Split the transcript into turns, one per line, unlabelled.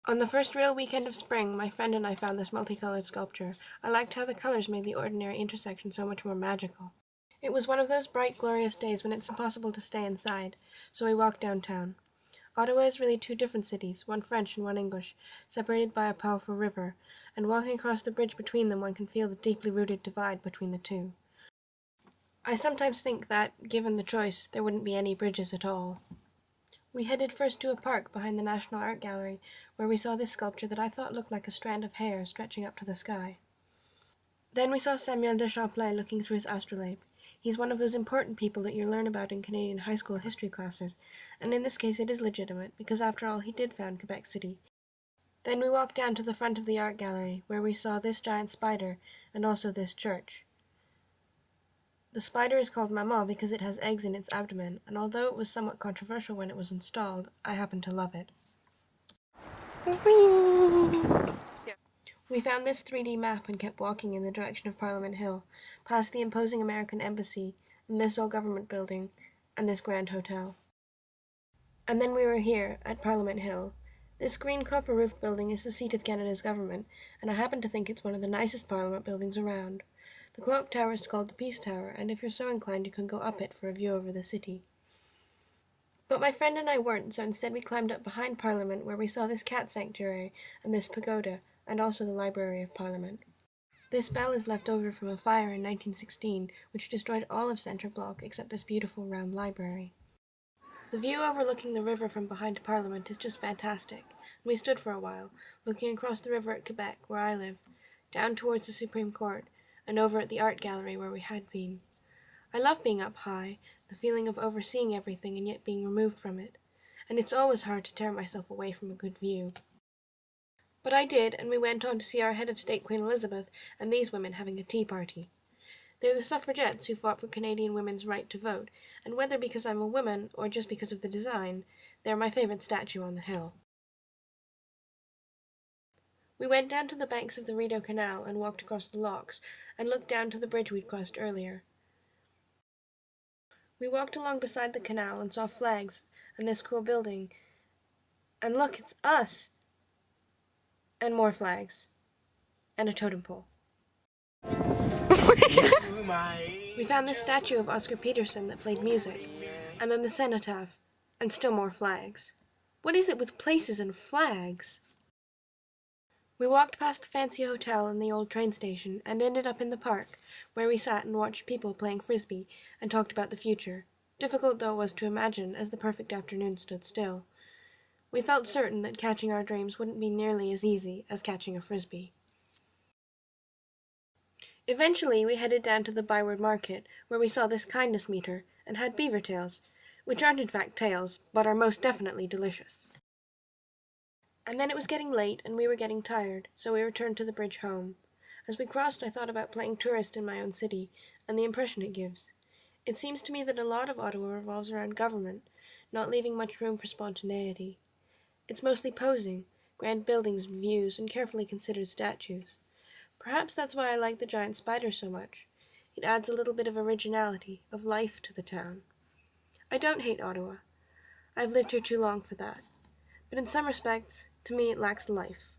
On the first real weekend of spring, my friend and I found this multicolored sculpture. I liked how the colors made the ordinary intersection so much more magical. It was one of those bright, glorious days when it's impossible to stay inside, so we walked downtown. Ottawa is really two different cities, one French and one English, separated by a powerful river, and walking across the bridge between them one can feel the deeply rooted divide between the two. I sometimes think that, given the choice, there wouldn't be any bridges at all. We headed first to a park behind the National Art Gallery, where we saw this sculpture that I thought looked like a strand of hair stretching up to the sky. Then we saw Samuel de Champlain looking through his astrolabe. He's one of those important people that you learn about in Canadian high school history classes, and in this case it is legitimate, because after all he did found Quebec City. Then we walked down to the front of the art gallery, where we saw this giant spider, and also this church. The spider is called Maman because it has eggs in its abdomen, and although it was somewhat controversial when it was installed, I happen to love it. We found this 3D map and kept walking in the direction of Parliament Hill, past the imposing American Embassy, and this old government building, and this grand hotel. And then we were here, at Parliament Hill. This green copper-roofed building is the seat of Canada's government, and I happen to think it's one of the nicest Parliament buildings around. The clock tower is called the Peace Tower, and if you're so inclined you can go up it for a view over the city. But my friend and I weren't, so instead we climbed up behind Parliament, where we saw this cat sanctuary, and this pagoda, and also the Library of Parliament. This bell is left over from a fire in 1916, which destroyed all of Centre Block except this beautiful round library. The view overlooking the river from behind Parliament is just fantastic, and we stood for a while, looking across the river at Quebec, where I live, down towards the Supreme Court, and over at the art gallery where we had been. I love being up high, the feeling of overseeing everything and yet being removed from it, and it's always hard to tear myself away from a good view. But I did, and we went on to see our head of state, Queen Elizabeth, and these women having a tea party. They're the suffragettes who fought for Canadian women's right to vote, and whether because I'm a woman or just because of the design, they're my favorite statue on the hill. We went down to the banks of the Rideau Canal and walked across the locks, and looked down to the bridge we'd crossed earlier. We walked along beside the canal and saw flags and this cool building. And look, it's us! And more flags. And a totem pole. We found this statue of Oscar Peterson that played music, and then the cenotaph, and still more flags. What is it with places and flags? We walked past the fancy hotel and the old train station, and ended up in the park, where we sat and watched people playing frisbee, and talked about the future, difficult though it was to imagine as the perfect afternoon stood still. We felt certain that catching our dreams wouldn't be nearly as easy as catching a frisbee. Eventually we headed down to the Byward Market, where we saw this kindness meter, and had beaver tails, which aren't in fact tails, but are most definitely delicious. And then it was getting late, and we were getting tired, so we returned to the bridge home. As we crossed, I thought about playing tourist in my own city, and the impression it gives. It seems to me that a lot of Ottawa revolves around government, not leaving much room for spontaneity. It's mostly posing, grand buildings and views, and carefully considered statues. Perhaps that's why I like the giant spider so much. It adds a little bit of originality, of life to the town. I don't hate Ottawa. I've lived here too long for that. But in some respects, to me it lacks life.